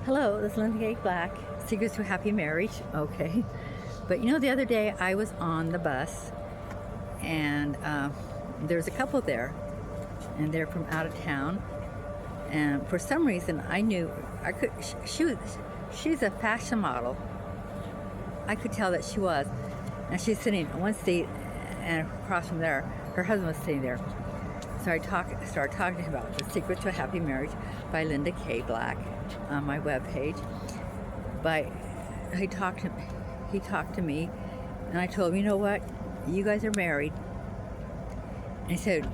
Hello, this is Linda K. Black, Secrets to a Happy Marriage. Okay. But the other day I was on the bus and there's a couple there and they're from out of town. And for some reason I knew she's a fashion model. I could tell that she was. And she's sitting on one seat and across from there, her husband was sitting there. So I started talking to him about The Secret to a Happy Marriage by Linda K. Black on my webpage. He talked to me, and I told him, you know what? You guys are married. And he said,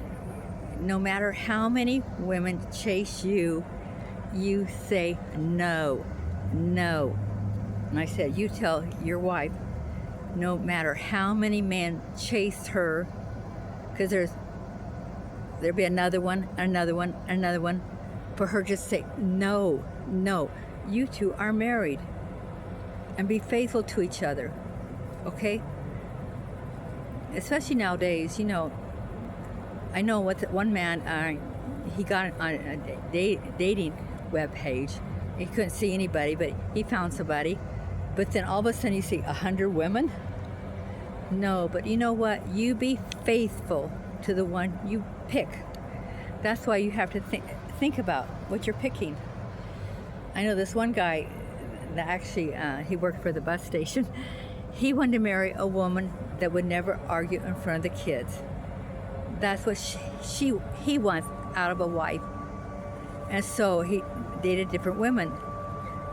no matter how many women chase you, you say no, no. And I said, you tell your wife, no matter how many men chase her, because there'll be another one, for her just say, no, no, you two are married, and be faithful to each other, okay? Especially nowadays, I know one man, he got on a dating web page. He couldn't see anybody, but he found somebody. But then all of a sudden you see 100 women? No, but you know what? You be faithful to the one you pick. That's why you have to think about what you're picking. I know this one guy that actually, he worked for the bus station. He wanted to marry a woman that would never argue in front of the kids. That's what he wants out of a wife. And so he dated different women.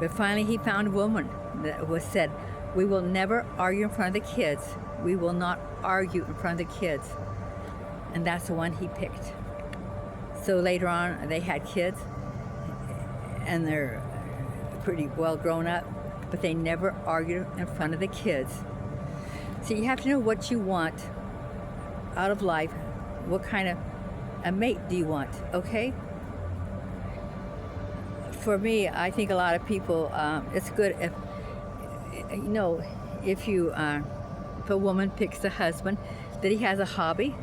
But finally he found a woman that said, we will never argue in front of the kids. We will not argue in front of the kids. And that's the one he picked. So later on, they had kids, and they're pretty well grown up, but they never argued in front of the kids. So you have to know what you want out of life. What kind of a mate do you want, okay? For me, I think a lot of people, it's good if, if a woman picks a husband, that he has a hobby,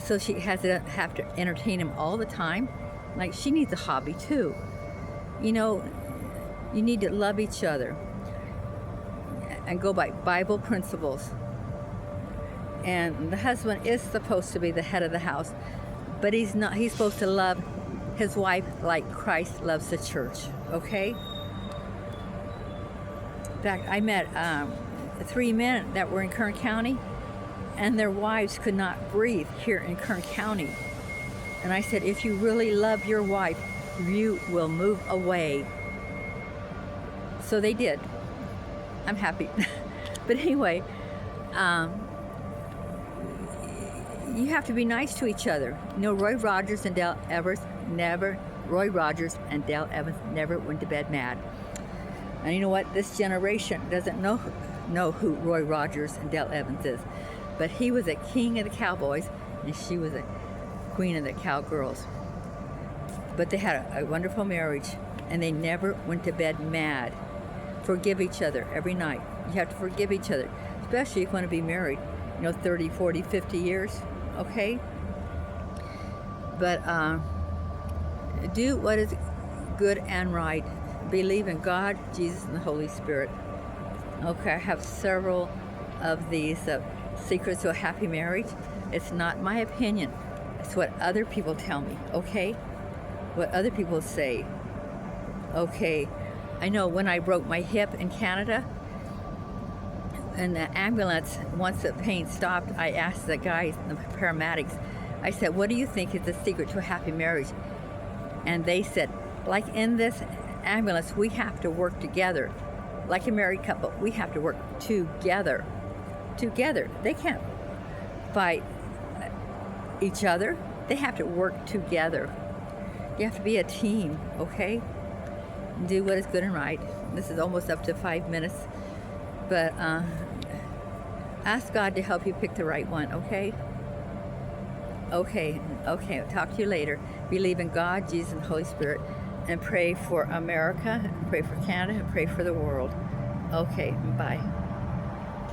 so she has to have to entertain him all the time. Like, she needs a hobby too. You need to love each other and go by Bible principles. And the husband is supposed to be the head of the house, but he's not. He's supposed to love his wife like Christ loves the church, okay? In fact, I met 3 men that were in Kern County, and their wives could not breathe here in Kern County. And I said, if you really love your wife, you will move away. So they did. I'm happy. But anyway, you have to be nice to each other. Roy Rogers and Dale Evans never went to bed mad. And you know what? This generation doesn't know who Roy Rogers and Dale Evans is. But he was a king of the cowboys, and she was a queen of the cowgirls. But they had a wonderful marriage, and they never went to bed mad. Forgive each other every night. You have to forgive each other, especially if you want to be married, 30, 40, 50 years, okay? But do what is good and right. Believe in God, Jesus, and the Holy Spirit. Okay, I have several of these Secrets to a Happy Marriage. It's not my opinion. It's what other people tell me, okay? What other people say. Okay, I know when I broke my hip in Canada, in the ambulance, once the pain stopped, I asked the guys, the paramedics, I said, what do you think is the secret to a happy marriage? And they said, like in this ambulance, we have to work together. Like a married couple, we have to work together. Together. They can't fight each other. They have to work together. You have to be a team, okay? Do what is good and right. This is almost up to 5 minutes. But ask God to help you pick the right one, okay? Okay. Talk to you later. Believe in God, Jesus, and Holy Spirit. And pray for America, pray for Canada, and pray for the world. Okay, bye.